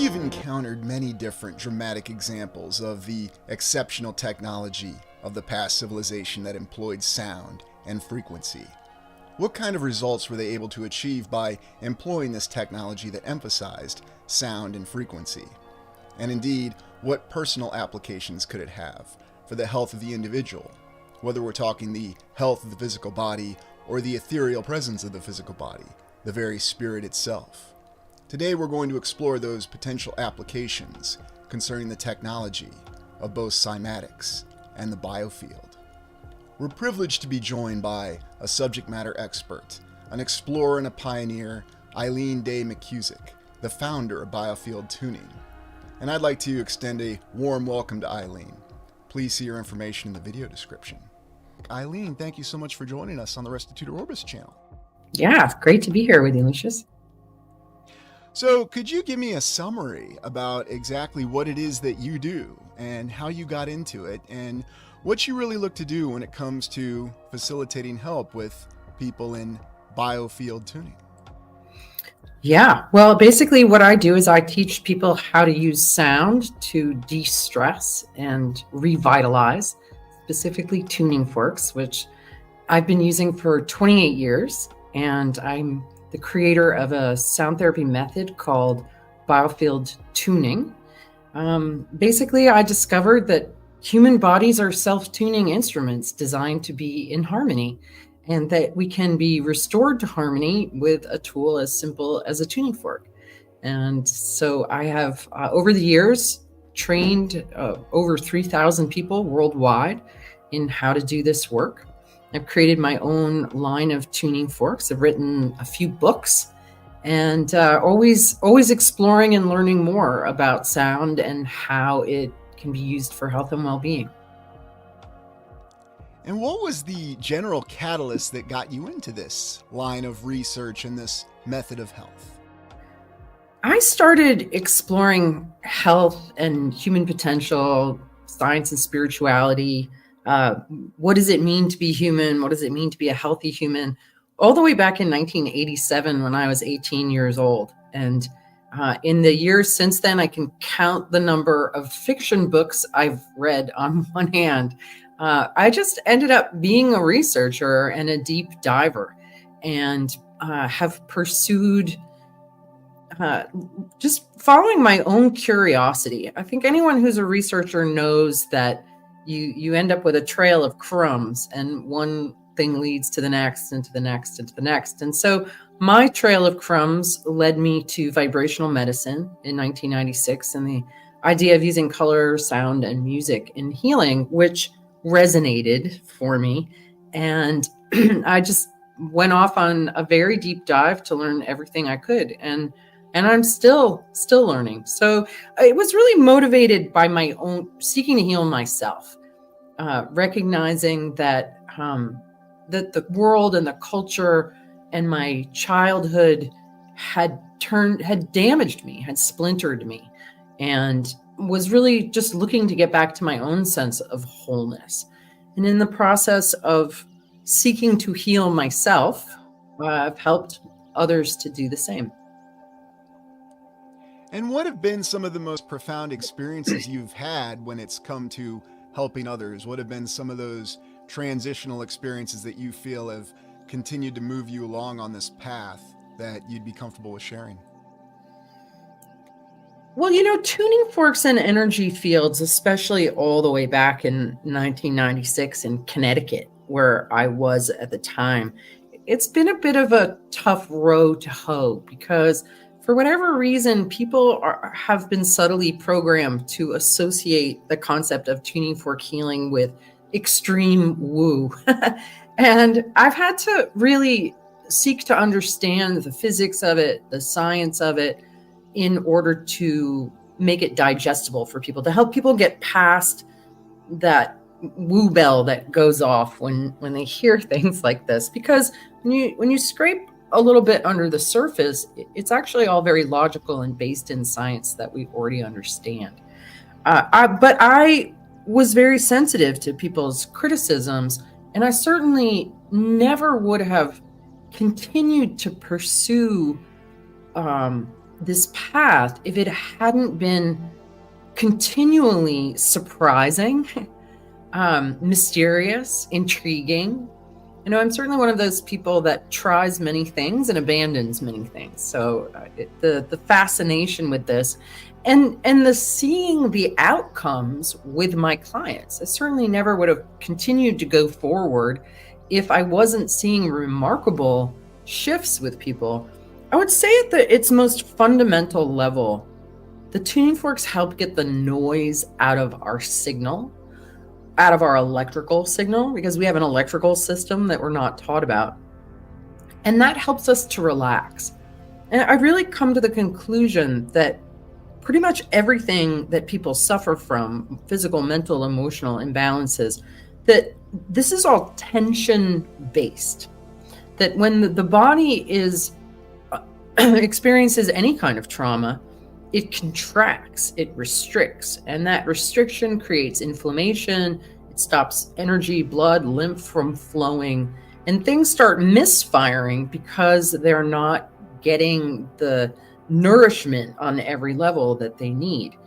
We've encountered many different dramatic examples of the exceptional technology of the past civilization that employed sound and frequency. What kind of results were they able to achieve by employing this technology that emphasized sound and frequency? And indeed, what personal applications could it have for the health of the individual, whether we're talking the health of the physical body or the ethereal presence of the physical body, the very spirit itself? Today we're going to explore those potential applications concerning the technology of both Cymatics and the Biofield. We're privileged to be joined by a subject matter expert, an explorer and a pioneer, Eileen McKusick, the founder of Biofield Tuning. And I'd like to extend a warm welcome to Eileen. Please see your information in the video description. Eileen, thank you so much for joining us on the Restitutor Orbis channel. Yeah, great to be here with you, Lucius. So could you give me a summary about exactly what it is that you do and how you got into it and what you really look to do when it comes to facilitating help with people in biofield tuning? Yeah, well, basically what I do is I teach people how to use sound to de-stress and revitalize, specifically tuning forks, which I've been using for 28 years. And I'm the creator of a sound therapy method called Biofield Tuning. Basically, I discovered that human bodies are self-tuning instruments designed to be in harmony, and that we can be restored to harmony with a tool as simple as a tuning fork. And so I have, over the years, trained over 3,000 people worldwide in how to do this work. I've created my own line of tuning forks. I've written a few books, and always exploring and learning more about sound and how it can be used for health and well-being. And what was the general catalyst that got you into this line of research and this method of health? I started exploring health and human potential, science and spirituality. What does it mean to be human? What does it mean to be a healthy human? All the way back in 1987 when I was 18 years old. And in the years since then, I can count the number of fiction books I've read on one hand. I just ended up being a researcher and a deep diver, and have pursued just following my own curiosity. I think anyone who's a researcher knows that you end up with a trail of crumbs, and one thing leads to the next and to the next and to the next. And so my trail of crumbs led me to vibrational medicine in 1996 and the idea of using color, sound, and music in healing, which resonated for me. And I just went off on a very deep dive to learn everything I could. And I'm still learning. So it was really motivated by my own seeking to heal myself, recognizing that that the world and the culture and my childhood had damaged me, had splintered me, and was really just looking to get back to my own sense of wholeness. And in the process of seeking to heal myself, I've helped others to do the same. And what have been some of the most profound experiences you've had when it's come to helping others? What have been some of those transitional experiences that you feel have continued to move you along on this path that you'd be comfortable with sharing? Well, tuning forks and energy fields, especially all the way back in 1996 in Connecticut, where I was at the time, it's been a bit of a tough row to hoe because for whatever reason, people have been subtly programmed to associate the concept of tuning fork healing with extreme woo. And I've had to really seek to understand the physics of it, the science of it, in order to make it digestible for people, to help people get past that woo bell that goes off when they hear things like this. Because when you scrape a little bit under the surface, it's actually all very logical and based in science that we already understand. But I was very sensitive to people's criticisms, and I certainly never would have continued to pursue this path if it hadn't been continually surprising, mysterious, intriguing. I'm certainly one of those people that tries many things and abandons many things. So the fascination with this and the seeing the outcomes with my clients, I certainly never would have continued to go forward if I wasn't seeing remarkable shifts with people. I would say at its most fundamental level, the tuning forks help get the noise out of our signal, out of our electrical signal, because we have an electrical system that we're not taught about. And that helps us to relax. And I really come to the conclusion that pretty much everything that people suffer from, physical, mental, emotional imbalances, that this is all tension based. That when the body is experiences any kind of trauma, it contracts, it restricts, and that restriction creates inflammation. It stops energy, blood, lymph from flowing, and things start misfiring because they're not getting the nourishment on every level that they need.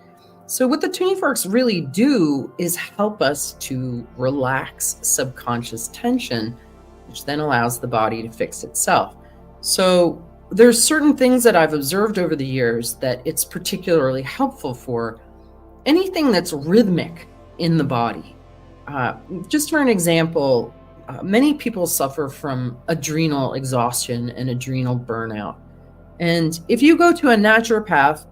So what the tuning forks really do is help us to relax subconscious tension, which then allows the body to fix itself. So there's certain things that I've observed over the years that it's particularly helpful for. Anything that's rhythmic in the body. Just for an example, many people suffer from adrenal exhaustion and adrenal burnout. And if you go to a naturopath,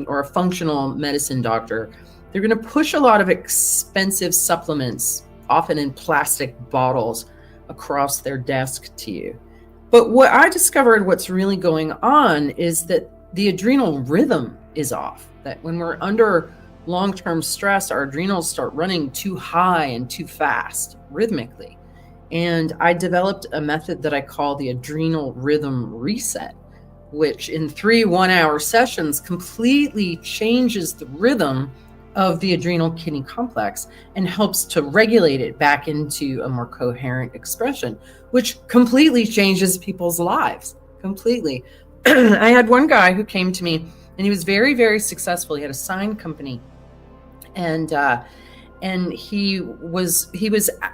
or a functional medicine doctor, they're going to push a lot of expensive supplements, often in plastic bottles, across their desk to you. But what I discovered, what's really going on is that the adrenal rhythm is off. That when we're under long-term stress, our adrenals start running too high and too fast rhythmically. And I developed a method that I call the adrenal rhythm reset, which in 3 one-hour sessions completely changes the rhythm of the adrenal kidney complex and helps to regulate it back into a more coherent expression, which completely changes people's lives. Completely. I had one guy who came to me and he was very, very successful. He had a sign company, and he was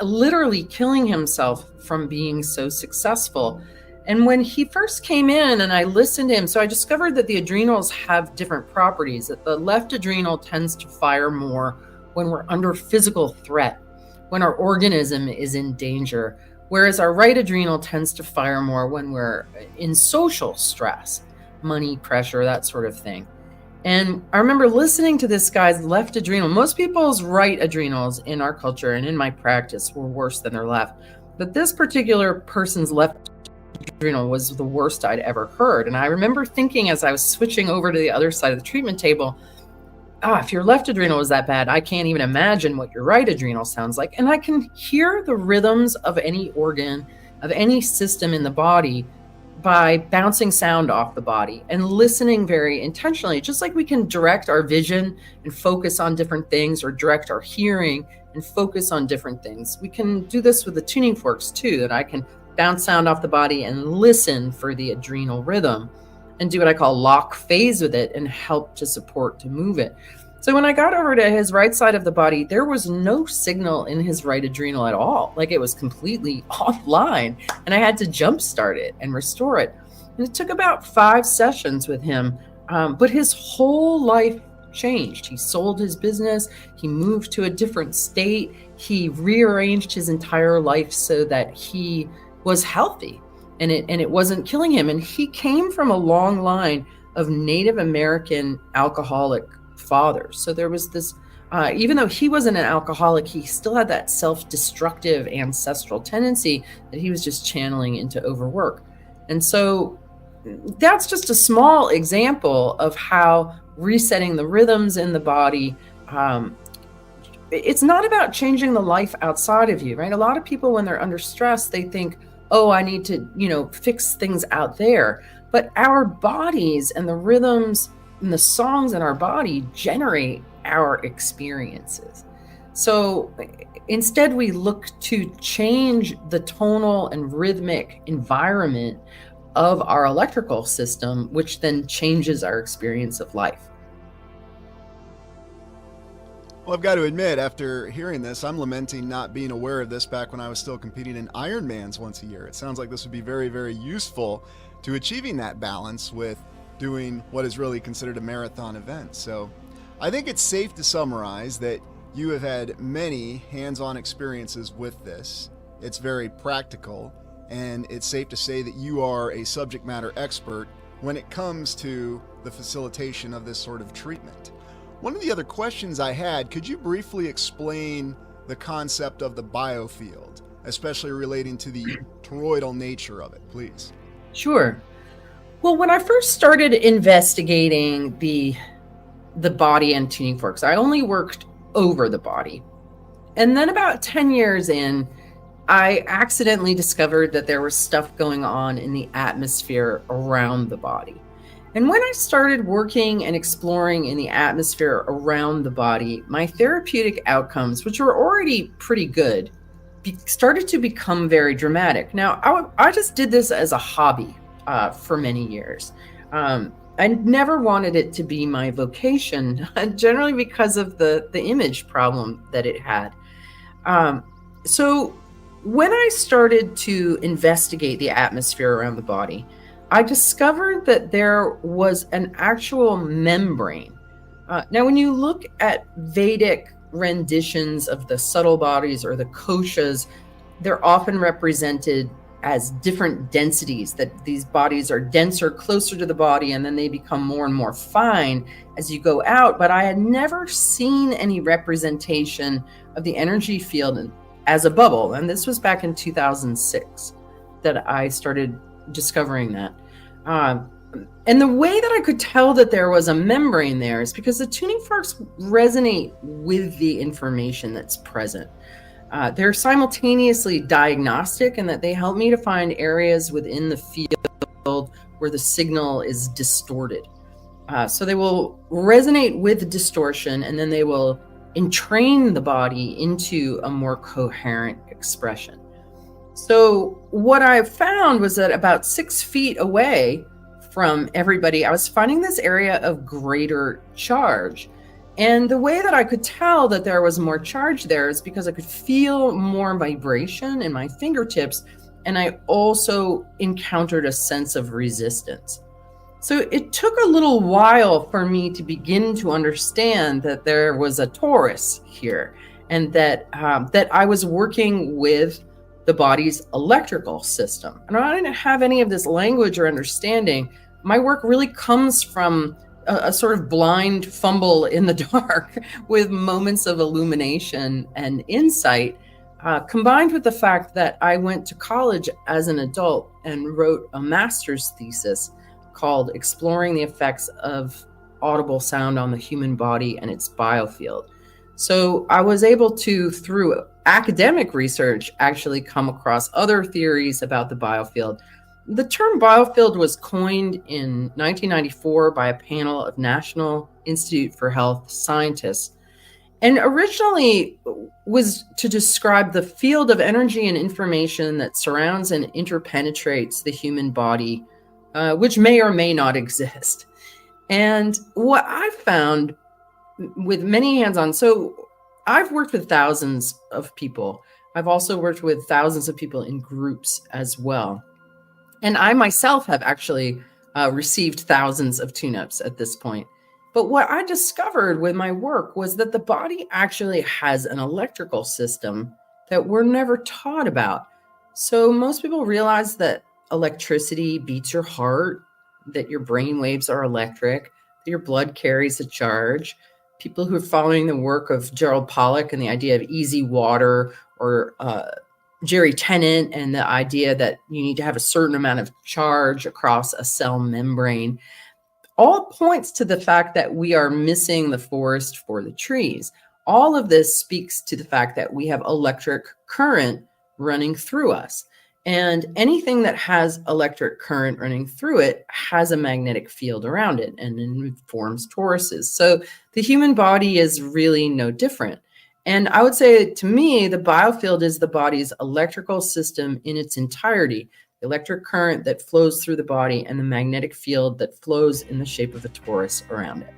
literally killing himself from being so successful. And when he first came in and I listened to him, so I discovered that the adrenals have different properties, that the left adrenal tends to fire more when we're under physical threat, when our organism is in danger, whereas our right adrenal tends to fire more when we're in social stress, money, pressure, that sort of thing. And I remember listening to this guy's left adrenal. Most people's right adrenals in our culture and in my practice were worse than their left. But this particular person's left adrenal was the worst I'd ever heard. And I remember thinking as I was switching over to the other side of the treatment table, if your left adrenal is that bad, I can't even imagine what your right adrenal sounds like. And I can hear the rhythms of any organ, of any system in the body by bouncing sound off the body and listening very intentionally, just like we can direct our vision and focus on different things, or direct our hearing and focus on different things. We can do this with the tuning forks too, that I can bounce sound off the body and listen for the adrenal rhythm and do what I call lock phase with it and help to support to move it. So when I got over to his right side of the body, there was no signal in his right adrenal at all. Like it was completely offline, and I had to jumpstart it and restore it. And it took about 5 sessions with him, but his whole life changed. He sold his business. He moved to a different state. He rearranged his entire life so that he was healthy and it wasn't killing him. And he came from a long line of Native American alcoholic fathers. So there was this, even though he wasn't an alcoholic, he still had that self-destructive ancestral tendency that he was just channeling into overwork. And so that's just a small example of how resetting the rhythms in the body, it's not about changing the life outside of you, right? A lot of people, when they're under stress, they think, oh, I need to, fix things out there. But our bodies and the rhythms and the songs in our body generate our experiences. So instead, we look to change the tonal and rhythmic environment of our electrical system, which then changes our experience of life. Well, I've got to admit, after hearing this, I'm lamenting not being aware of this back when I was still competing in Ironmans once a year. It sounds like this would be very, very useful to achieving that balance with doing what is really considered a marathon event. So I think it's safe to summarize that you have had many hands-on experiences with this. It's very practical, and it's safe to say that you are a subject matter expert when it comes to the facilitation of this sort of treatment. One of the other questions I had, could you briefly explain the concept of the biofield, especially relating to the toroidal nature of it, please? Sure. Well, when I first started investigating the body and tuning forks, I only worked over the body. And then about 10 years in, I accidentally discovered that there was stuff going on in the atmosphere around the body. And when I started working and exploring in the atmosphere around the body, my therapeutic outcomes, which were already pretty good, started to become very dramatic. Now, I just did this as a hobby for many years. I never wanted it to be my vocation, generally because of the image problem that it had. So when I started to investigate the atmosphere around the body, I discovered that there was an actual membrane. Now, when you look at Vedic renditions of the subtle bodies or the koshas, they're often represented as different densities, that these bodies are denser, closer to the body, and then they become more and more fine as you go out. But I had never seen any representation of the energy field as a bubble. And this was back in 2006 that I started discovering that. And the way that I could tell that there was a membrane there is because the tuning forks resonate with the information that's present. They're simultaneously diagnostic in that they help me to find areas within the field where the signal is distorted. So they will resonate with distortion, and then they will entrain the body into a more coherent expression. So what I found was that about 6 feet away from everybody, I was finding this area of greater charge. And the way that I could tell that there was more charge there is because I could feel more vibration in my fingertips, and I also encountered a sense of resistance. So it took a little while for me to begin to understand that there was a torus here, and that I was working with the body's electrical system. And I didn't have any of this language or understanding. My work really comes from a sort of blind fumble in the dark with moments of illumination and insight, combined with the fact that I went to college as an adult and wrote a master's thesis called Exploring the Effects of Audible Sound on the Human Body and its Biofield. So I was able to, through academic research, actually come across other theories about the biofield. The term biofield was coined in 1994 by a panel of National Institute for Health scientists, and originally was to describe the field of energy and information that surrounds and interpenetrates the human body, which may or may not exist. And what I found with many hands-on, so I've worked with thousands of people. I've also worked with thousands of people in groups as well. And I myself have actually received thousands of tune-ups at this point. But what I discovered with my work was that the body actually has an electrical system that we're never taught about. So most people realize that electricity beats your heart, that your brain waves are electric, that your blood carries a charge. People who are following the work of Gerald Pollack and the idea of easy water, or Jerry Tennant and the idea that you need to have a certain amount of charge across a cell membrane, all points to the fact that we are missing the forest for the trees. All of this speaks to the fact that we have electric current running through us. And anything that has electric current running through it has a magnetic field around it, and it forms toruses. So the human body is really no different. And I would say, to me, the biofield is the body's electrical system in its entirety. the electric current that flows through the body, and the magnetic field that flows in the shape of a torus around it.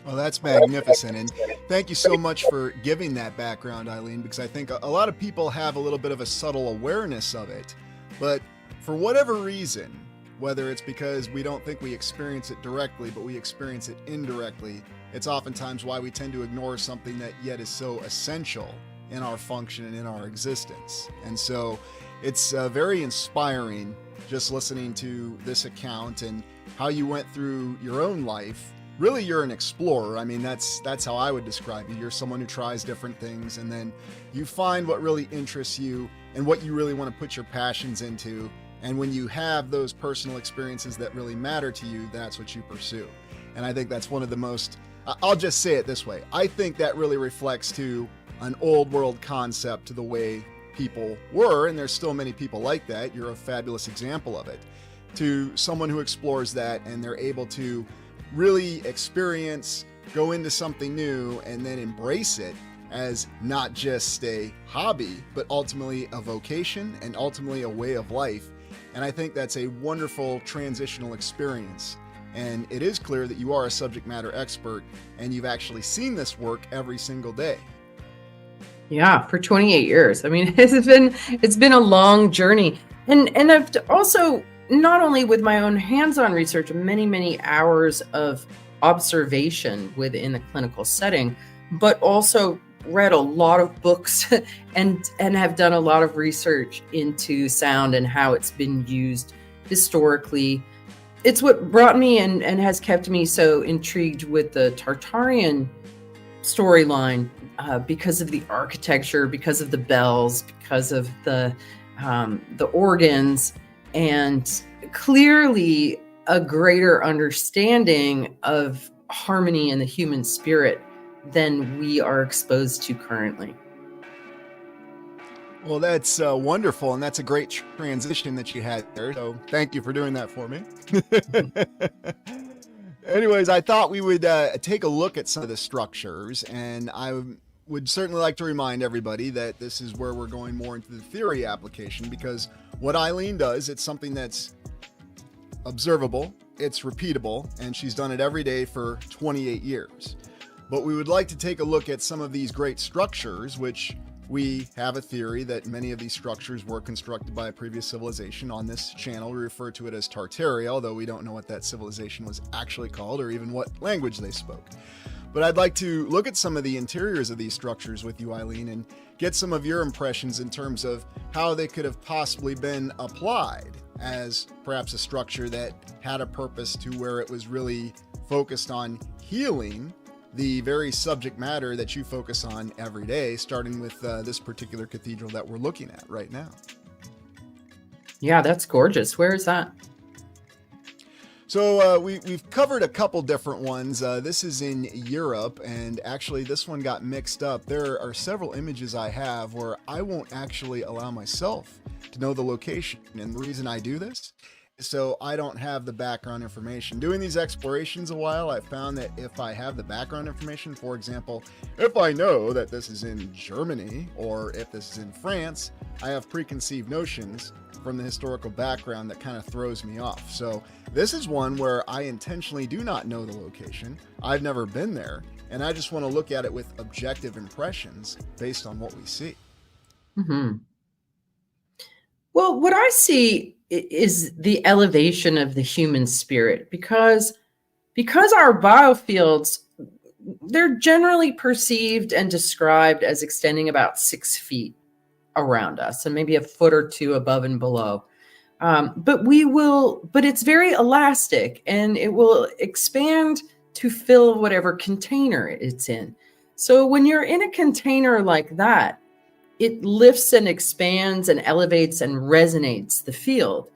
Well, that's magnificent. And thank you so much for giving that background, Eileen, because I think a lot of people have a little bit of a subtle awareness of it. But for whatever reason, whether it's because we don't think we experience it directly, but we experience it indirectly, it's oftentimes why we tend to ignore something that yet is so essential in our function and in our existence. And so it's very inspiring just listening to this account and how you went through your own life. Really, you're an explorer. I mean, that's how I would describe you. You're someone who tries different things, and then you find what really interests you and what you really want to put your passions into. And when you have those personal experiences that really matter to you, that's what you pursue. And I think that's one of the most, I'll just say it this way, I think that really reflects to an old world concept to the way people were, and there's still many people like that. You're a fabulous example of it. To someone who explores that and they're able to really experience, go into something new, and then embrace it as not just a hobby, but ultimately a vocation and ultimately a way of life. And I think that's a wonderful transitional experience. And it is clear that you are a subject matter expert and you've actually seen this work every single day. Yeah, for 28 years. I mean, it's been a long journey. And I've also, not only with my own hands-on research, many hours of observation within the clinical setting, but also read a lot of books and have done a lot of research into sound and how it's been used historically. It's what brought me and has kept me so intrigued with the Tartarian storyline, because of the architecture, because of the bells, because of the organs, and clearly a greater understanding of harmony in the human spirit than we are exposed to currently. Well, that's wonderful, and that's a great transition that you had there, so thank you for doing that for me. Anyways, I thought we would take a look at some of the structures, and I would certainly like to remind everybody that this is where we're going more into the theory application, because what Eileen does, it's something that's observable, it's repeatable, and she's done it every day for 28 years. But we would like to take a look at some of these great structures, which we have a theory that many of these structures were constructed by a previous civilization. On this channel, we refer to it as Tartaria, although we don't know what that civilization was actually called or even what language they spoke. But I'd like to look at some of the interiors of these structures with you, Eileen, and get some of your impressions in terms of how they could have possibly been applied as perhaps a structure that had a purpose to where it was really focused on healing the very subject matter that you focus on every day, starting with this particular cathedral that we're looking at right now. Yeah, that's gorgeous. Where is that? So we've covered a couple different ones. This is in Europe, and actually this one got mixed up. There are several images I have where I won't actually allow myself to know the location. And the reason I do this is so I don't have the background information. Doing these explorations a while, I found that if I have the background information, for example, if I know that this is in Germany or if this is in France, I have preconceived notions from the historical background that kind of throws me off. So this is one where I intentionally do not know the location. I've never been there, and I just want to look at it with objective impressions based on what we see. Mm-hmm. Well, what I see is the elevation of the human spirit, because our biofields, they're generally perceived and described as extending about 6 feet around us and maybe a foot or two above and below. But it's very elastic and it will expand to fill whatever container it's in. So when you're in a container like that, it lifts and expands and elevates and resonates the field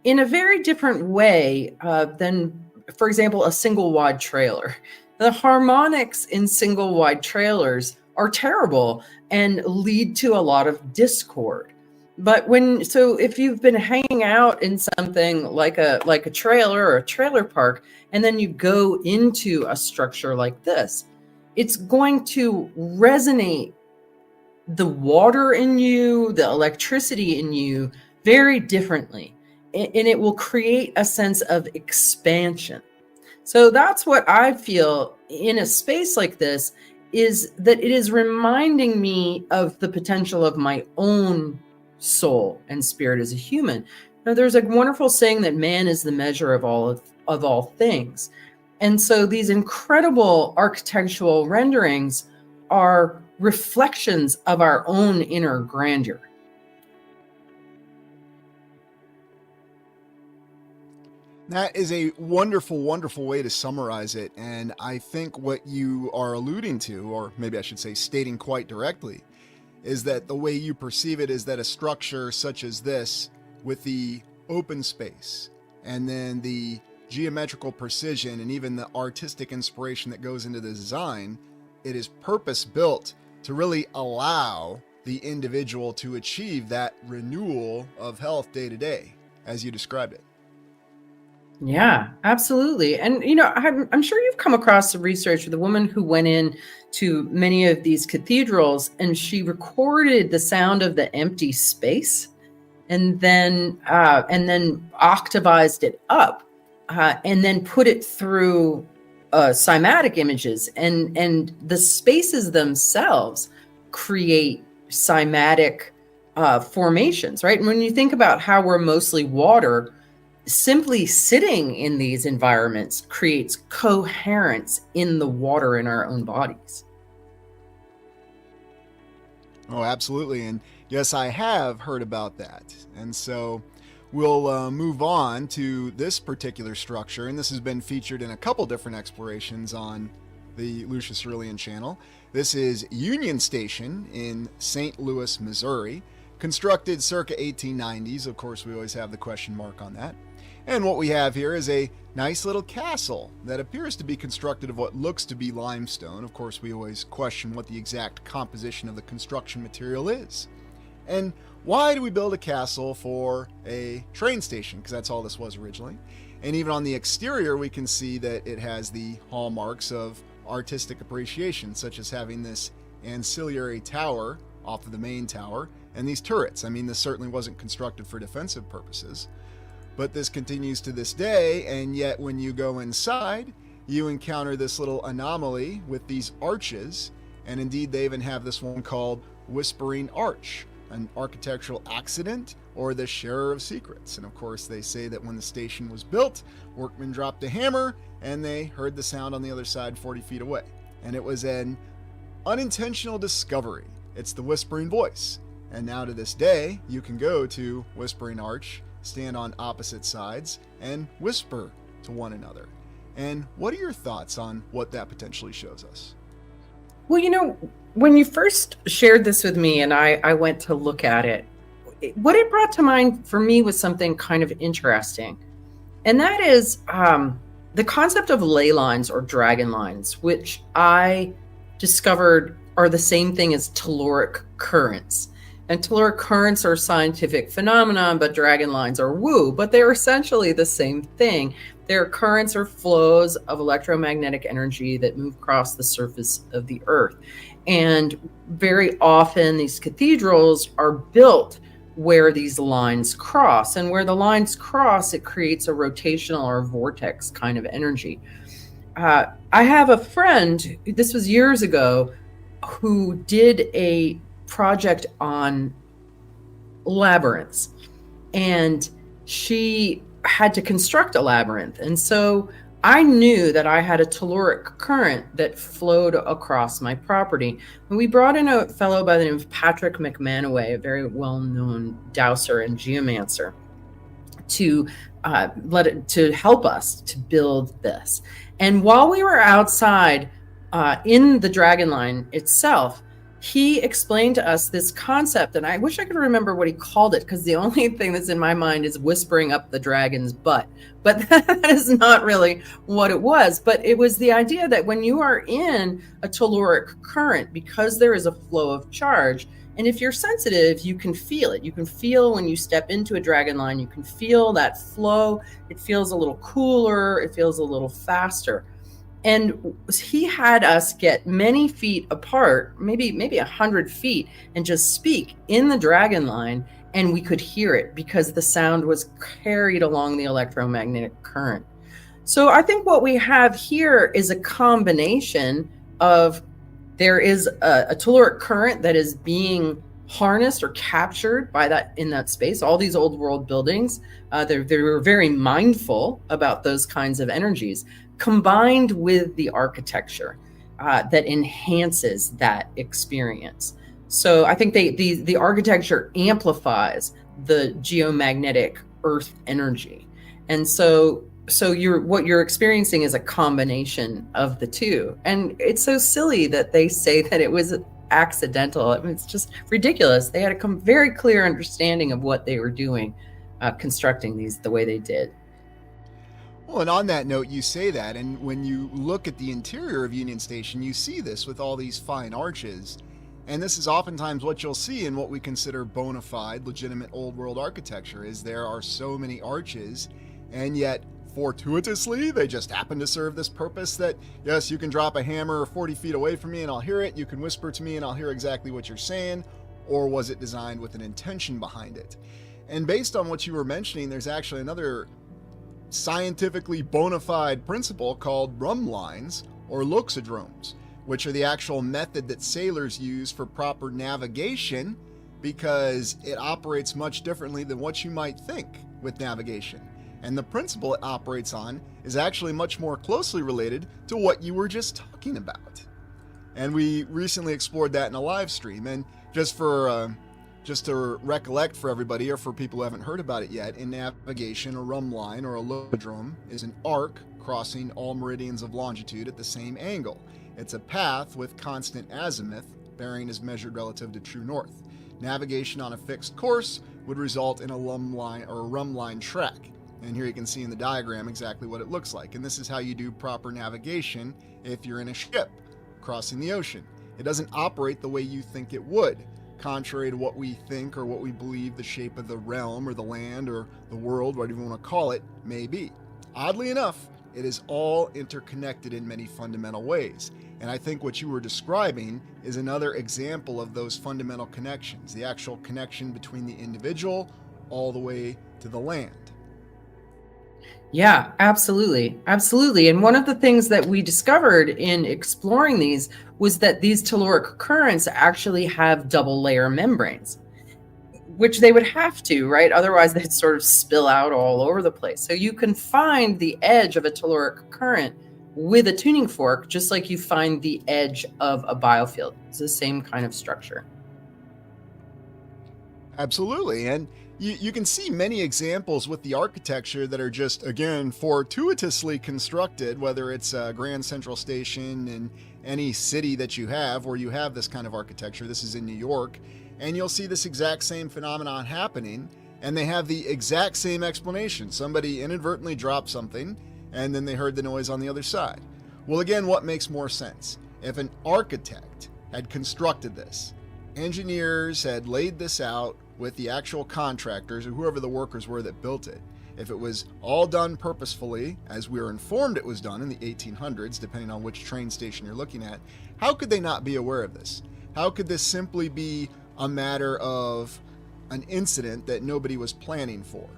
in a very different way than, for example, a single wide trailer. The harmonics in single wide trailers are terrible and lead to a lot of discord. But if you've been hanging out in something like a trailer or a trailer park, and then you go into a structure like this, it's going to resonate the water in you, the electricity in you very differently. And it will create a sense of expansion. So that's what I feel in a space like this, is that it is reminding me of the potential of my own soul and spirit as a human. Now, there's a wonderful saying that man is the measure of all things. And so these incredible architectural renderings are reflections of our own inner grandeur. That is a wonderful, wonderful way to summarize it. And I think what you are alluding to, or maybe I should say stating quite directly, is that the way you perceive it is that a structure such as this, with the open space and then the geometrical precision and even the artistic inspiration that goes into the design, it is purpose built to really allow the individual to achieve that renewal of health day to day, as you described it. Yeah, absolutely. And, I'm sure you've come across the research of the woman who went in to many of these cathedrals and she recorded the sound of the empty space and then octavized it up and then put it through cymatic images, and the spaces themselves create cymatic formations, right? And when you think about how we're mostly water, simply sitting in these environments creates coherence in the water in our own bodies. Oh, absolutely. And yes, I have heard about that. And so we'll move on to this particular structure. And this has been featured in a couple different explorations on the Lucius Aurelian channel. This is Union Station in St. Louis, Missouri, constructed circa 1890s. Of course, we always have the question mark on that. And what we have here is a nice little castle that appears to be constructed of what looks to be limestone. Of course, we always question what the exact composition of the construction material is. And why do we build a castle for a train station? Because that's all this was originally. And even on the exterior, we can see that it has the hallmarks of artistic appreciation, such as having this ancillary tower off of the main tower and these turrets. I mean, this certainly wasn't constructed for defensive purposes. But this continues to this day, and yet when you go inside, you encounter this little anomaly with these arches, and indeed they even have this one called Whispering Arch, an architectural accident or the sharer of secrets. And of course they say that when the station was built, workmen dropped a hammer and they heard the sound on the other side 40 feet away. And it was an unintentional discovery. It's the whispering voice. And now to this day, you can go to Whispering Arch, stand on opposite sides, and whisper to one another. And what are your thoughts on what that potentially shows us? Well, when you first shared this with me and I went to look at it, what it brought to mind for me was something kind of interesting. And that is the concept of ley lines or dragon lines, which I discovered are the same thing as telluric currents. And telluric currents are scientific phenomenon, but dragon lines are woo. But they're essentially the same thing. They're currents or flows of electromagnetic energy that move across the surface of the earth. And very often these cathedrals are built where these lines cross. And where the lines cross, it creates a rotational or vortex kind of energy. I have a friend, this was years ago, who did a project on labyrinths, and she had to construct a labyrinth. And so I knew that I had a telluric current that flowed across my property. And we brought in a fellow by the name of Patrick McManaway, a very well-known dowser and geomancer, to help us to build this. And while we were outside in the dragon line itself, he explained to us this concept, and I wish I could remember what he called it, because the only thing that's in my mind is whispering up the dragon's butt. But that is not really what it was. But it was the idea that when you are in a telluric current, because there is a flow of charge, and if you're sensitive, you can feel it. You can feel when you step into a dragon line, you can feel that flow. It feels a little cooler. It feels a little faster. And he had us get many feet apart, maybe 100 feet, and just speak in the dragon line. and we could hear it because the sound was carried along the electromagnetic current. So I think what we have here is a combination of, there is a telluric current that is being harnessed or captured by that, in that space. All these old world buildings, they were very mindful about those kinds of energies, combined with the architecture that enhances that experience. So I think the architecture amplifies the geomagnetic earth energy. And so what you're experiencing is a combination of the two. And it's so silly that they say that it was accidental. I mean, it's just ridiculous. They had a very clear understanding of what they were doing, constructing these the way they did. Well, and on that note, you say that, and when you look at the interior of Union Station, you see this with all these fine arches. And this is oftentimes what you'll see in what we consider bona fide, legitimate old world architecture, is there are so many arches, and yet fortuitously they just happen to serve this purpose that, yes, you can drop a hammer 40 feet away from me and I'll hear it, you can whisper to me and I'll hear exactly what you're saying, or was it designed with an intention behind it? And based on what you were mentioning, there's actually another scientifically bona fide principle called rum lines, or loxodromes, which are the actual method that sailors use for proper navigation, because it operates much differently than what you might think with navigation. And the principle it operates on is actually much more closely related to what you were just talking about. And we recently explored that in a live stream. And just to recollect for everybody, or for people who haven't heard about it yet, in navigation, a rum line or a loxodrome is an arc crossing all meridians of longitude at the same angle. It's a path with constant azimuth, bearing is measured relative to true north. Navigation on a fixed course would result in a rum line or a rum line track. And here you can see in the diagram exactly what it looks like. And this is how you do proper navigation if you're in a ship crossing the ocean. It doesn't operate the way you think it would, contrary to what we think or what we believe the shape of the realm or the land or the world, whatever you want to call it, may be. Oddly enough, it is all interconnected in many fundamental ways. And I think what you were describing is another example of those fundamental connections, the actual connection between the individual all the way to the land. Yeah, absolutely. Absolutely. And one of the things that we discovered in exploring these was that these telluric currents actually have double layer membranes, which they would have to, right? Otherwise they'd sort of spill out all over the place. So you can find the edge of a telluric current with a tuning fork, just like you find the edge of a biofield. It's the same kind of structure. Absolutely. And you can see many examples with the architecture that are just, again, fortuitously constructed, whether it's a Grand Central Station in any city that you have where you have this kind of architecture. This is in New York, and you'll see this exact same phenomenon happening, and they have the exact same explanation. Somebody inadvertently dropped something, and then they heard the noise on the other side. Well, again, what makes more sense? If an architect had constructed this, engineers had laid this out with the actual contractors or whoever the workers were that built it, if it was all done purposefully, as we were informed it was done in the 1800s, depending on which train station you're looking at, how could they not be aware of this? How could this simply be a matter of an incident that nobody was planning for?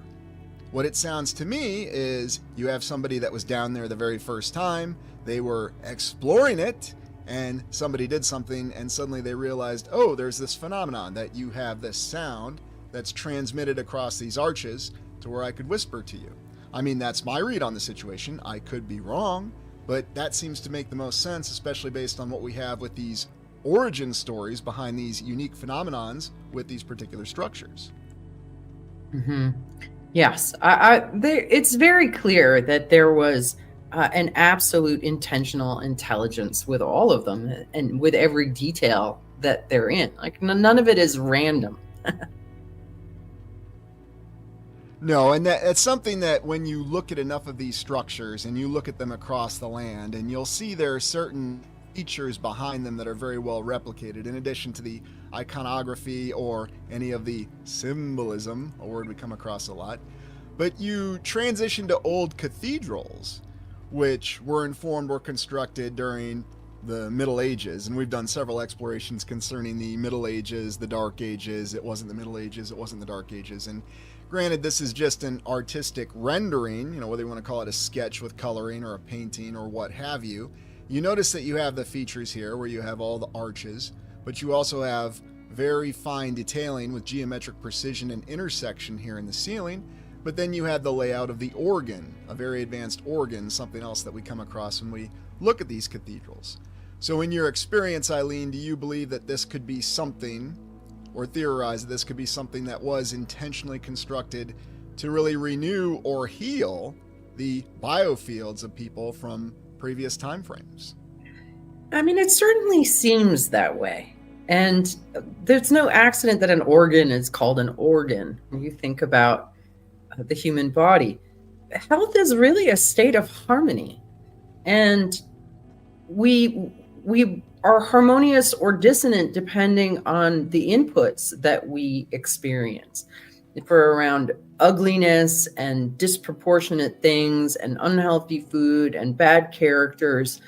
What it sounds to me is you have somebody that was down there the very first time, they were exploring it, and somebody did something, and suddenly they realized, oh, there's this phenomenon that you have this sound that's transmitted across these arches to where I could whisper to you. I mean, that's my read on the situation. I could be wrong, but that seems to make the most sense, especially based on what we have with these origin stories behind these unique phenomenons with these particular structures. Mm-hmm. Yes, it's very clear that there was an absolute intentional intelligence with all of them, and with every detail that they're in. Like none of it is random. No, and that's something that when you look at enough of these structures and you look at them across the land, and you'll see there are certain features behind them that are very well replicated, in addition to the iconography or any of the symbolism, a word we come across a lot. But you transition to old cathedrals, which were informed were constructed during the Middle Ages, and we've done several explorations concerning the Middle Ages, the Dark Ages. It wasn't the Middle Ages, it wasn't the Dark Ages, and granted, this is just an artistic rendering, you know, whether you want to call it a sketch with coloring or a painting or what have you. You notice that you have the features here where you have all the arches, but you also have very fine detailing with geometric precision and intersection here in the ceiling. But then you have the layout of the organ, a very advanced organ, something else that we come across when we look at these cathedrals. So in your experience, Eileen, do you believe that this could be something, or theorize that this could be something that was intentionally constructed to really renew or heal the biofields of people from previous time frames? I mean, it certainly seems that way. And there's no accident that an organ is called an organ. When you think about the human body, health is really a state of harmony. And we are harmonious or dissonant depending on the inputs that we experience. If we're around ugliness and disproportionate things and unhealthy food and bad characters,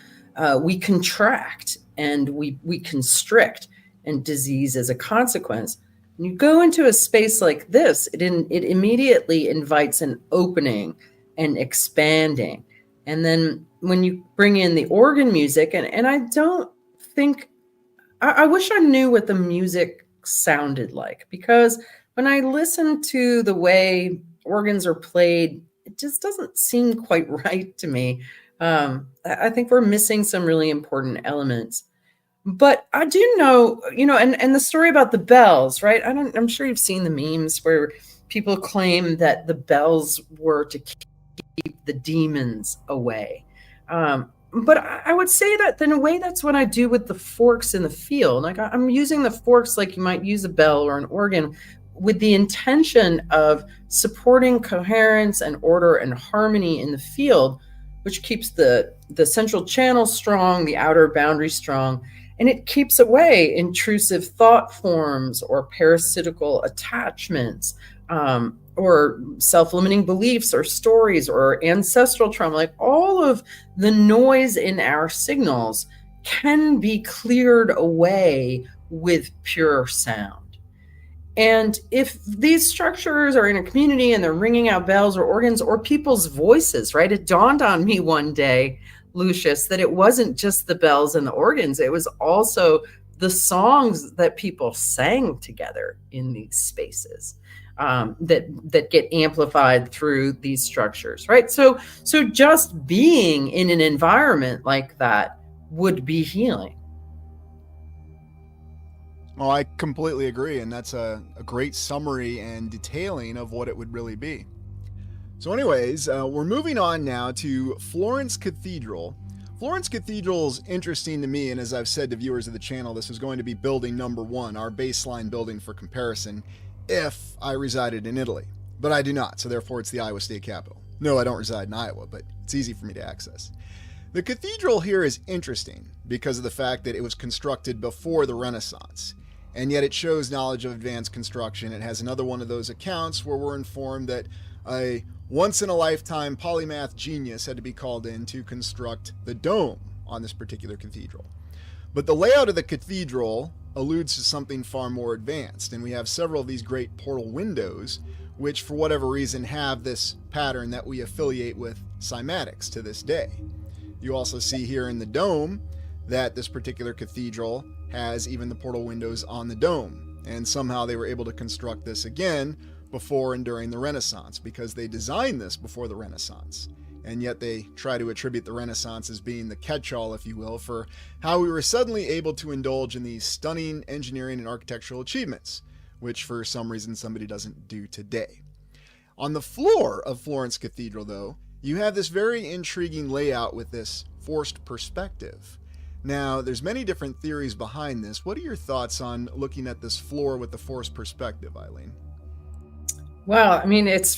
we contract and we constrict, and disease as a consequence. When you go into a space like this, it immediately invites an opening and expanding. And then when you bring in the organ music, and I don't think, I wish I knew what the music sounded like, because when I listen to the way organs are played, it just doesn't seem quite right to me. I think we're missing some really important elements. But I do know, and the story about the bells, right? I'm sure you've seen the memes where people claim that the bells were to keep the demons away. But I would say that in a way, that's what I do with the forks in the field. Like I'm using the forks like you might use a bell or an organ, with the intention of supporting coherence and order and harmony in the field, which keeps the central channel strong, the outer boundary strong. And it keeps away intrusive thought forms or parasitical attachments, or self-limiting beliefs or stories or ancestral trauma. Like all of the noise in our signals can be cleared away with pure sound. And if these structures are in a community and they're ringing out bells or organs or people's voices, right? It dawned on me one day, Lucius, that it wasn't just the bells and the organs. It was also the songs that people sang together in these spaces, that get amplified through these structures, right? So just being in an environment like that would be healing. Well, I completely agree, and that's a great summary and detailing of what it would really be. So anyways, we're moving on now to Florence Cathedral. Florence Cathedral is interesting to me, and as I've said to viewers of the channel, this is going to be building number one, our baseline building for comparison, if I resided in Italy. But I do not, so therefore it's the Iowa State Capitol. No, I don't reside in Iowa, but it's easy for me to access. The cathedral here is interesting because of the fact that it was constructed before the Renaissance, and yet it shows knowledge of advanced construction. It has another one of those accounts where we're informed that a once-in-a-lifetime polymath genius had to be called in to construct the dome on this particular cathedral. But the layout of the cathedral alludes to something far more advanced, and we have several of these great portal windows, which for whatever reason have this pattern that we affiliate with cymatics to this day. You also see here in the dome that this particular cathedral has even the portal windows on the dome, and somehow they were able to construct this again before and during the Renaissance, because they designed this before the Renaissance, and yet they try to attribute the Renaissance as being the catch-all, if you will, for how we were suddenly able to indulge in these stunning engineering and architectural achievements, which for some reason somebody doesn't do today. On the floor of Florence Cathedral, though, you have this very intriguing layout with this forced perspective. Now, there's many different theories behind this. What are your thoughts on looking at this floor with the forced perspective, Eileen? Well, I mean, it's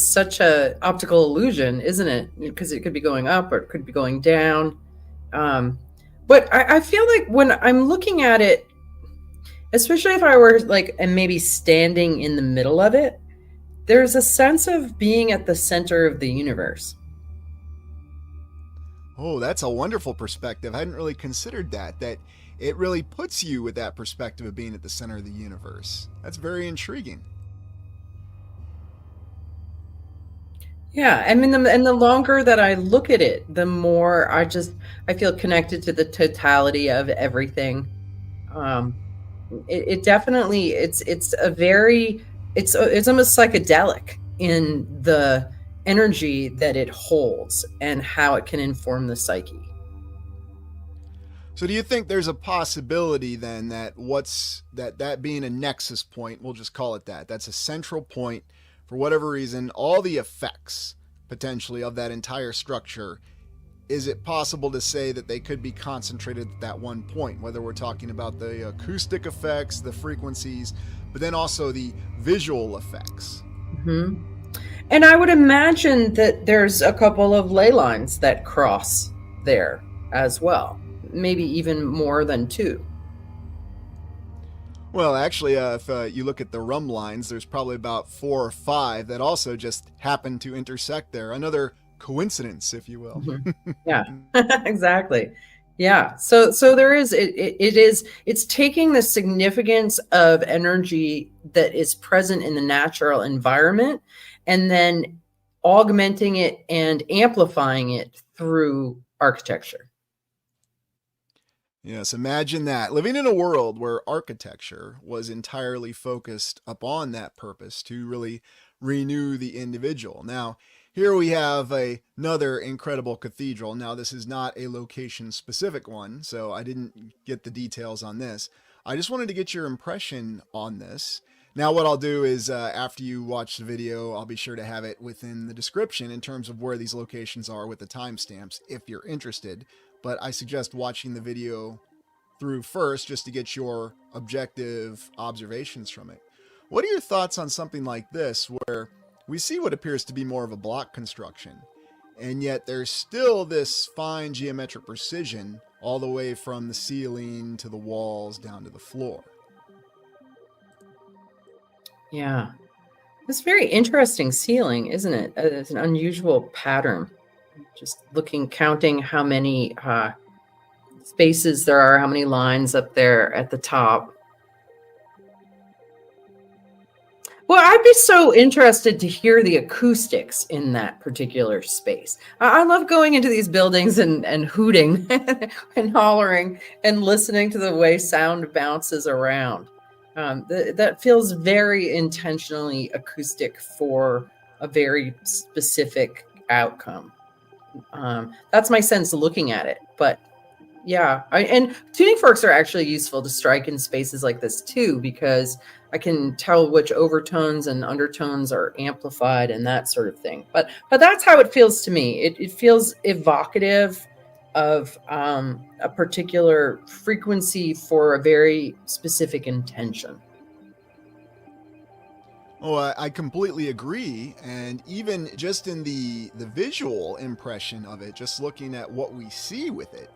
such a optical illusion, isn't it? Because it could be going up or it could be going down. But I feel like when I'm looking at it, especially if I were and maybe standing in the middle of it, there's a sense of being at the center of the universe. Oh, that's a wonderful perspective. I hadn't really considered that it really puts you with that perspective of being at the center of the universe. That's very intriguing. Yeah, I mean, and the longer that I look at it, the more I feel connected to the totality of everything. Um, it definitely it's a very it's almost psychedelic in the energy that it holds and how it can inform the psyche. So do you think there's a possibility then that that being a nexus point, we'll just call it that, that's a central point for whatever reason, all the effects potentially of that entire structure, is it possible to say that they could be concentrated at that one point, whether we're talking about the acoustic effects, the frequencies, but then also the visual effects? Hmm. And I would imagine that there's a couple of ley lines that cross there as well, maybe even more than two. Well, actually, if you look at the rum lines, there's probably about 4 or 5 that also just happen to intersect there. Another coincidence, if you will. Mhm. Yeah, exactly. Yeah. So there is, it's taking the significance of energy that is present in the natural environment and then augmenting it and amplifying it through architecture. Yes, imagine that. Living in a world where architecture was entirely focused upon that purpose to really renew the individual. Now, here we have another incredible cathedral. Now, this is not a location specific one, so I didn't get the details on this. I just wanted to get your impression on this. Now, what I'll do is after you watch the video, I'll be sure to have it within the description in terms of where these locations are with the timestamps if you're interested. But I suggest watching the video through first just to get your objective observations from it. What are your thoughts on something like this where we see what appears to be more of a block construction, and yet there's still this fine geometric precision all the way from the ceiling to the walls down to the floor? Yeah. It's very interesting ceiling, isn't it? It's an unusual pattern. Just counting how many spaces there are, how many lines up there at the top. Well, I'd be so interested to hear the acoustics in that particular space. I love going into these buildings and hooting and hollering and listening to the way sound bounces around. That feels very intentionally acoustic for a very specific outcome. That's my sense looking at it. But yeah, and tuning forks are actually useful to strike in spaces like this too, because I can tell which overtones and undertones are amplified and that sort of thing. But that's how it feels to me. It feels evocative of a particular frequency for a very specific intention. Oh, I completely agree. And even just in the visual impression of it, just looking at what we see with it,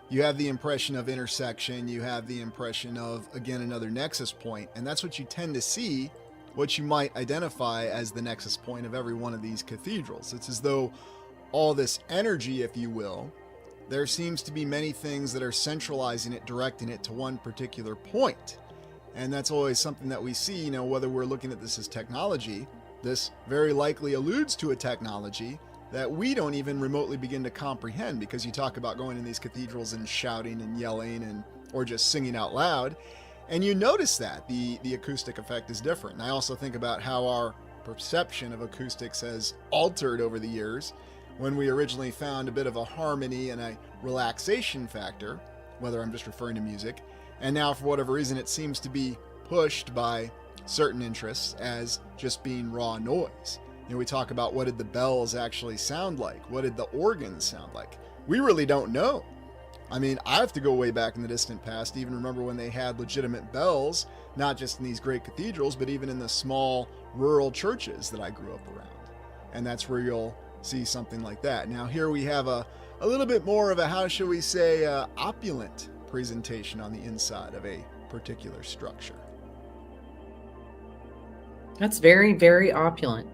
you have the impression of intersection, you have the impression of, again, another nexus point, and that's what you tend to see, what you might identify as the nexus point of every one of these cathedrals. It's as though all this energy, if you will, there seems to be many things that are centralizing it, directing it to one particular point. And that's always something that we see, whether we're looking at this as technology, this very likely alludes to a technology that we don't even remotely begin to comprehend, because you talk about going in these cathedrals and shouting and yelling or just singing out loud, and you notice that the acoustic effect is different. And I also think about how our perception of acoustics has altered over the years, when we originally found a bit of a harmony and a relaxation factor, whether I'm just referring to music, and now for whatever reason it seems to be pushed by certain interests as just being raw noise. We talk about, what did the bells actually sound like? What did the organs sound like? We really don't know. I mean, I have to go way back in the distant past to even remember when they had legitimate bells, not just in these great cathedrals, but even in the small rural churches that I grew up around. And that's where you'll see something like that. Now here we have a little bit more of a, how shall we say, opulent presentation on the inside of a particular structure. That's very, very opulent.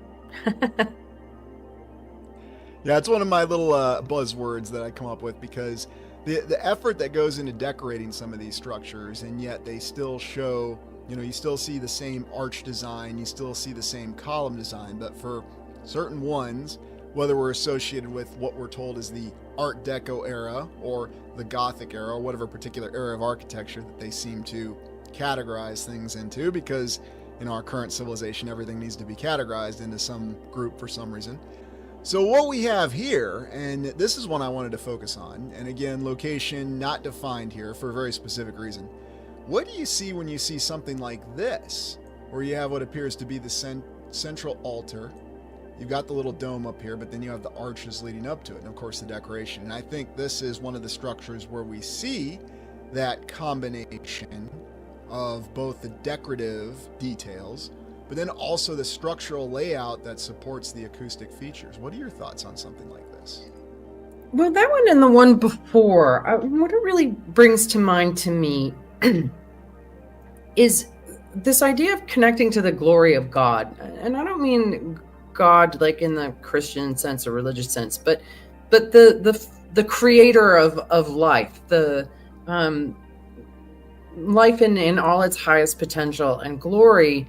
Yeah, it's one of my little buzzwords that I come up with, because the effort that goes into decorating some of these structures, and yet they still show, you still see the same arch design, you still see the same column design, but for certain ones, whether we're associated with what we're told is the Art Deco era or the Gothic era, or whatever particular era of architecture that they seem to categorize things into, because in our current civilization, everything needs to be categorized into some group for some reason. So what we have here, and this is one I wanted to focus on, and again, location not defined here for a very specific reason. What do you see when you see something like this, where you have what appears to be the central altar? You've got the little dome up here, but then you have the arches leading up to it, and of course the decoration. And I think this is one of the structures where we see that combination of both the decorative details, but then also the structural layout that supports the acoustic features. What are your thoughts on something like this? Well, that one and the one before, what it really brings to mind to me is this idea of connecting to the glory of God. And I don't mean God like in the Christian sense or religious sense, but the creator of life, the life in all its highest potential and glory,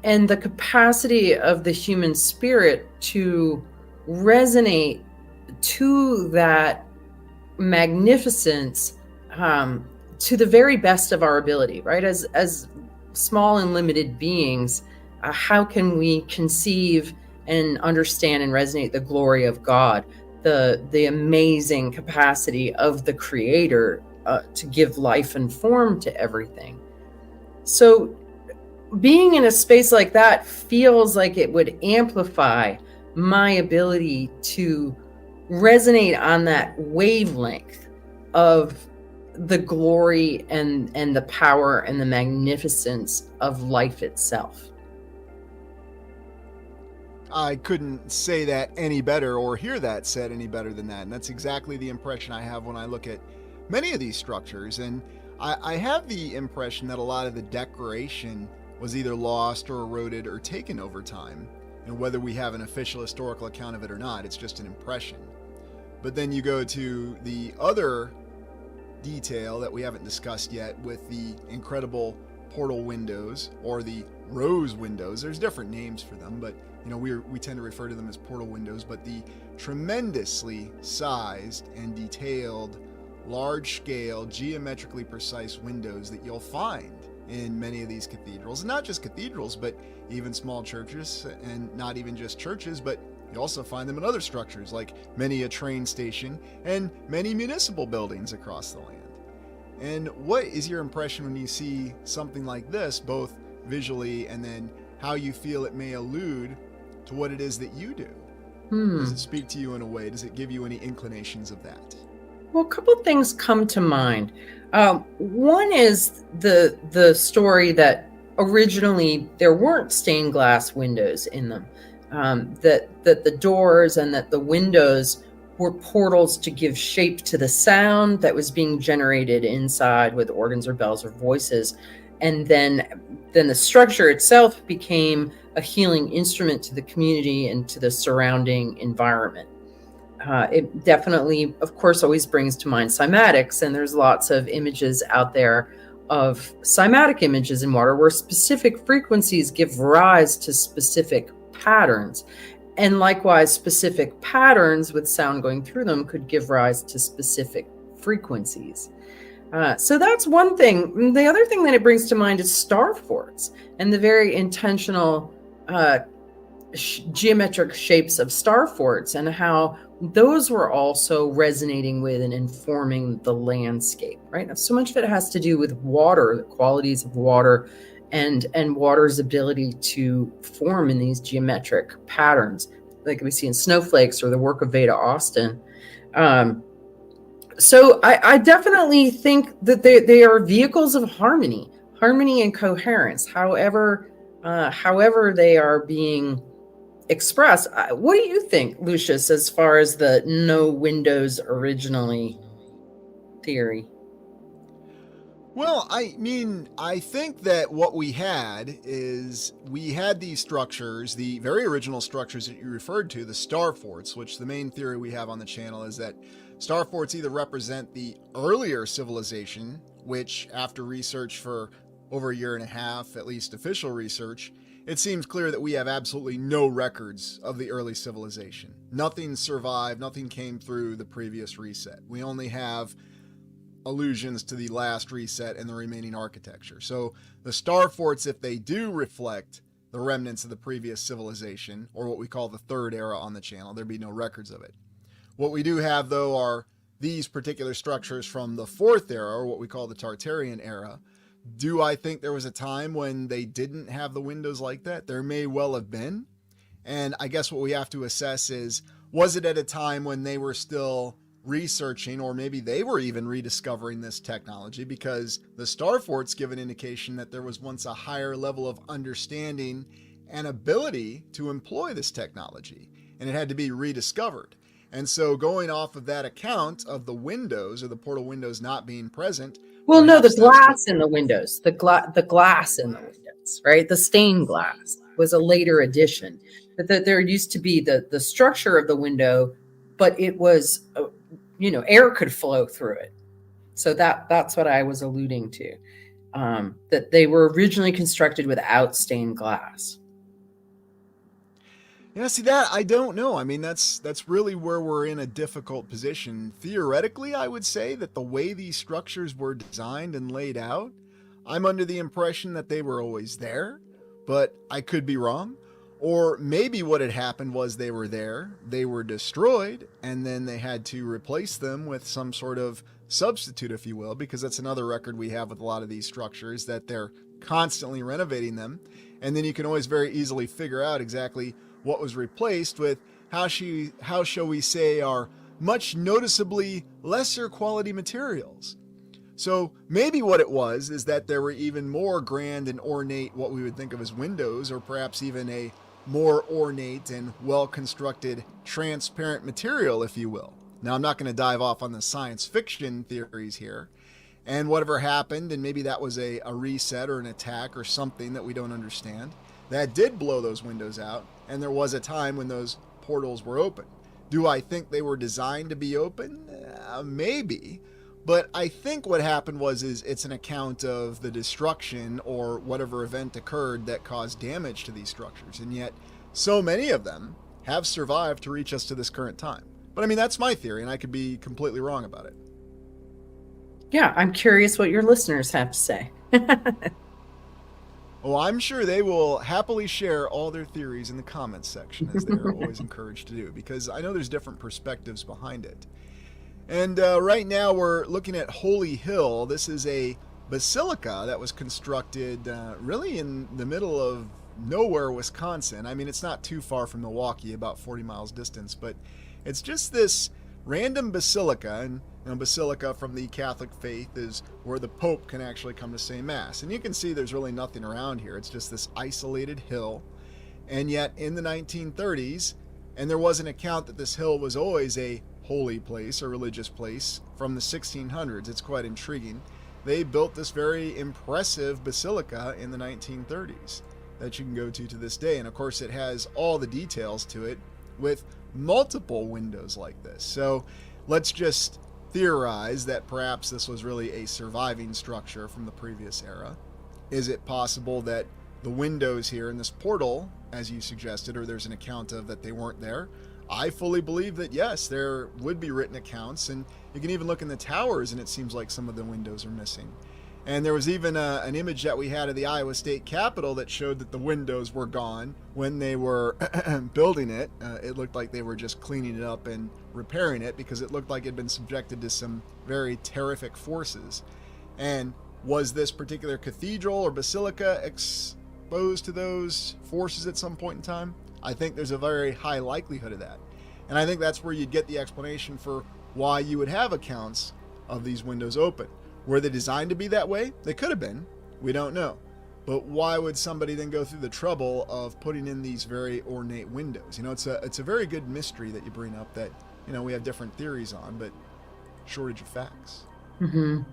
and the capacity of the human spirit to resonate to that magnificence, to the very best of our ability, right? As small and limited beings, how can we conceive and understand and resonate the glory of God, the amazing capacity of the Creator to give life and form to everything? So being in a space like that feels like it would amplify my ability to resonate on that wavelength of the glory and the power and the magnificence of life itself. I couldn't say that any better or hear that said any better than that. And that's exactly the impression I have when I look at many of these structures. And I have the impression that a lot of the decoration was either lost or eroded or taken over time. Whether we have an official historical account of it or not, it's just an impression. But then you go to the other detail that we haven't discussed yet with the incredible portal windows, or the rose windows. There's different names for them, but we tend to refer to them as portal windows. But the tremendously sized and detailed, large-scale, geometrically precise windows that you'll find in many of these cathedrals. And not just cathedrals, but even small churches, and not even just churches, but you also find them in other structures, like many a train station and many municipal buildings across the land. And what is your impression when you see something like this, both visually and then how you feel it may allude to what it is that you do? Does it speak to you in a way? Does it give you any inclinations of that? Well, a couple of things come to mind. One is the story that originally there weren't stained glass windows in them, that the doors and that the windows were portals to give shape to the sound that was being generated inside with organs or bells or voices. And then the structure itself became a healing instrument to the community and to the surrounding environment. It definitely, of course, always brings to mind cymatics, and there's lots of images out there of cymatic images in water where specific frequencies give rise to specific patterns. And likewise, specific patterns with sound going through them could give rise to specific frequencies. So that's one thing. The other thing that it brings to mind is star forts and the very intentional geometric shapes of star forts, and how those were also resonating with and informing the landscape, right? Now, so much of it has to do with water, the qualities of water, and water's ability to form in these geometric patterns, like we see in snowflakes or the work of Veda Austin. So I definitely think that they are vehicles of harmony and coherence, however they are being expressed. What do you think, Lucius, as far as the no windows originally theory? Well, I mean, I think that what we had is we had these structures, the very original structures that you referred to, the star forts, which the main theory we have on the channel is that star forts either represent the earlier civilization, which after research for over a year and a half, at least official research, it seems clear that we have absolutely no records of the early civilization. Nothing survived, nothing came through the previous reset. We only have allusions to the last reset and the remaining architecture. So the star forts, if they do reflect the remnants of the previous civilization, or what we call the third era on the channel, there'd be no records of it. What we do have, though, are these particular structures from the fourth era, or what we call the Tartarian era. Do I think there was a time when they didn't have the windows like that? There may well have been. And I guess what we have to assess is, was it at a time when they were still researching, or maybe they were even rediscovering this technology, because the star forts give an indication that there was once a higher level of understanding and ability to employ this technology, and it had to be rediscovered. And so going off of that account of the windows, or the portal windows not being present. Well, no, the glass in the windows, the glass in the windows, right? The stained glass was a later addition. That there used to be the structure of the window, but it was, air could flow through it. So that's what I was alluding to, that they were originally constructed without stained glass. Yeah, see that, I don't know. I mean, that's really where we're in a difficult position. Theoretically, I would say that the way these structures were designed and laid out, I'm under the impression that they were always there, but I could be wrong. Or maybe what had happened was they were there, they were destroyed, and then they had to replace them with some sort of substitute, if you will, because that's another record we have with a lot of these structures, that they're constantly renovating them. And then you can always very easily figure out exactly what was replaced with how shall we say, are much noticeably lesser quality materials. So maybe what it was is that there were even more grand and ornate, what we would think of as windows, or perhaps even a more ornate and well-constructed transparent material, if you will. Now, I'm not going to dive off on the science fiction theories here, and whatever happened, and maybe that was a reset or an attack or something that we don't understand, that did blow those windows out, and there was a time when those portals were open. Do I think they were designed to be open? Maybe. But I think what happened was it's an account of the destruction or whatever event occurred that caused damage to these structures. And yet so many of them have survived to reach us to this current time. But I mean, that's my theory, and I could be completely wrong about it. Yeah, I'm curious what your listeners have to say. Oh, I'm sure they will happily share all their theories in the comments section, as they're always encouraged to do, because I know there's different perspectives behind it. And right now we're looking at Holy Hill. This is a basilica that was constructed really in the middle of nowhere, Wisconsin. I mean, it's not too far from Milwaukee, about 40 miles distance, but it's just this random basilica. And basilica from the Catholic faith is where the Pope can actually come to say Mass. And you can see there's really nothing around here. It's just this isolated hill. And yet in the 1930s, and there was an account that this hill was always a holy place, a religious place, from the 1600s. It's quite intriguing. They built this very impressive basilica in the 1930s that you can go to this day. And of course, it has all the details to it with multiple windows like this. So let's just theorize that perhaps this was really a surviving structure from the previous era. Is it possible that the windows here in this portal, as you suggested, or there's an account of that they weren't there? I fully believe that yes, there would be written accounts, and you can even look in the towers and it seems like some of the windows are missing. And there was even an image that we had of the Iowa State Capitol that showed that the windows were gone when they were building it. It looked like they were just cleaning it up and repairing it because it looked like it had been subjected to some very terrific forces. And was this particular cathedral or basilica exposed to those forces at some point in time? I think there's a very high likelihood of that. And I think that's where you'd get the explanation for why you would have accounts of these windows open. Were they designed to be that way? They could have been. We don't know. But why would somebody then go through the trouble of putting in these very ornate windows? It's a very good mystery that you bring up that, we have different theories on, but shortage of facts. Mm-hmm.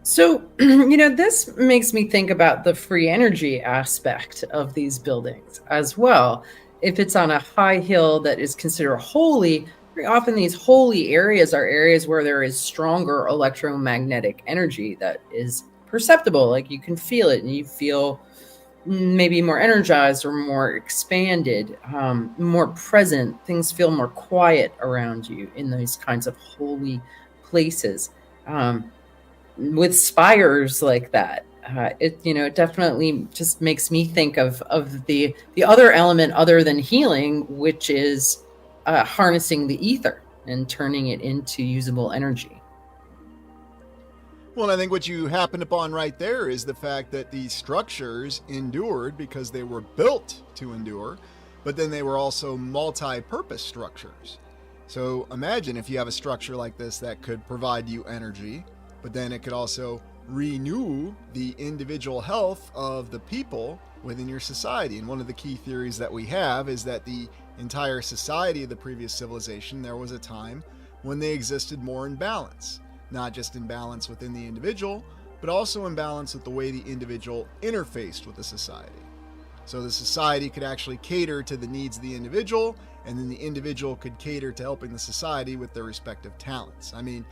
So, this makes me think about the free energy aspect of these buildings as well. If it's on a high hill that is considered holy, very often these holy areas are areas where there is stronger electromagnetic energy that is perceptible. Like you can feel it and you feel maybe more energized or more expanded, more present. Things feel more quiet around you in those kinds of holy places. With spires like that, it definitely just makes me think of the other element other than healing, which is harnessing the ether and turning it into usable energy. Well, I think what you happened upon right there is the fact that these structures endured because they were built to endure, but then they were also multi-purpose structures. So imagine if you have a structure like this that could provide you energy, but then it could also renew the individual health of the people within your society. And one of the key theories that we have is that the entire society of the previous civilization, there was a time when they existed more in balance. Not just in balance within the individual, but also in balance with the way the individual interfaced with the society. So the society could actually cater to the needs of the individual, and then the individual could cater to helping the society with their respective talents. I mean,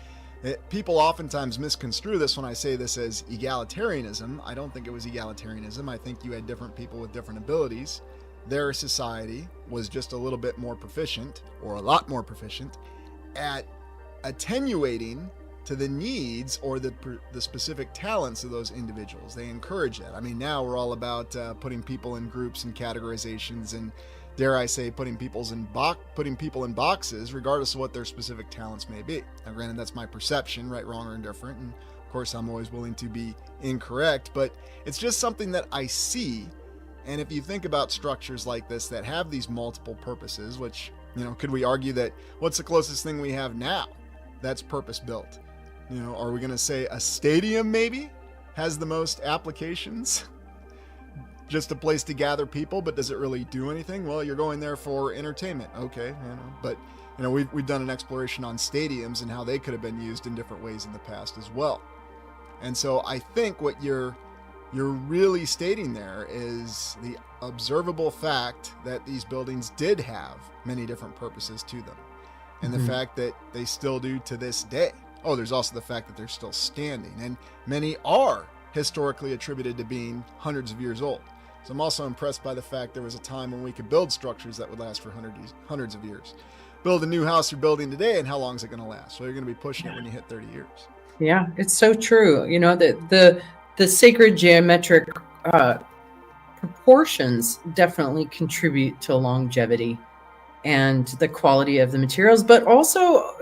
people oftentimes misconstrue this when I say this as egalitarianism. I don't think it was egalitarianism. I think you had different people with different abilities. Their society was just a little bit more proficient, or a lot more proficient, at attenuating to the needs or the specific talents of those individuals. They encourage it. I mean, now we're all about putting people in groups and categorizations, and dare I say, putting people in boxes, regardless of what their specific talents may be. Now, granted, that's my perception, right, wrong, or indifferent, and of course, I'm always willing to be incorrect, but it's just something that I see. And if you think about structures like this that have these multiple purposes, which, could we argue that what's the closest thing we have now that's purpose built? Are we going to say a stadium maybe has the most applications? Just a place to gather people, but does it really do anything? Well, you're going there for entertainment. Okay, but we've done an exploration on stadiums and how they could have been used in different ways in the past as well. And so I think what you're really stating there is the observable fact that these buildings did have many different purposes to them. And the fact that they still do to this day. Oh, there's also the fact that they're still standing, and many are historically attributed to being hundreds of years old. So I'm also impressed by the fact there was a time when we could build structures that would last for hundreds of years. Build a new house you're building today, and how long is it going to last? Well, you're going to be pushing it when you hit 30 years. Yeah, it's so true. The sacred geometric proportions definitely contribute to longevity and the quality of the materials, but also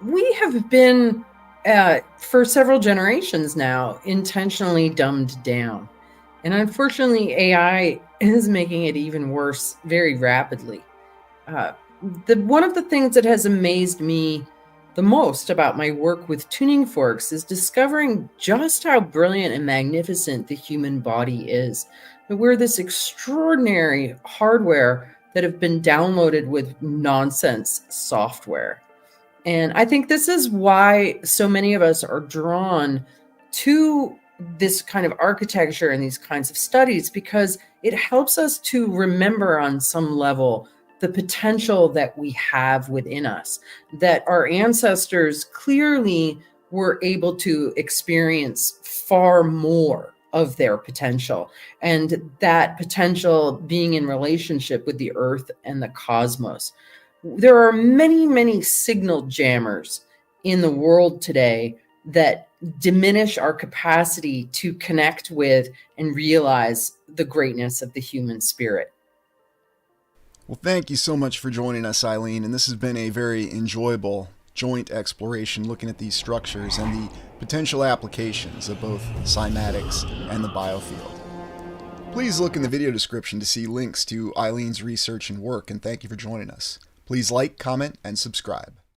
we have been, for several generations now, intentionally dumbed down. And unfortunately, AI is making it even worse very rapidly. One of the things that has amazed me the most about my work with tuning forks is discovering just how brilliant and magnificent the human body is. That we're this extraordinary hardware that have been downloaded with nonsense software. And I think this is why so many of us are drawn to this kind of architecture and these kinds of studies, because it helps us to remember on some level the potential that we have within us, that our ancestors clearly were able to experience far more of their potential, and that potential being in relationship with the earth and the cosmos. There are many, many signal jammers in the world today that diminish our capacity to connect with and realize the greatness of the human spirit. Well, thank you so much for joining us, Eileen, and this has been a very enjoyable joint exploration looking at these structures and the potential applications of both Cymatics and the Biofield. Please look in the video description to see links to Eileen's research and work, and thank you for joining us. Please like, comment, and subscribe.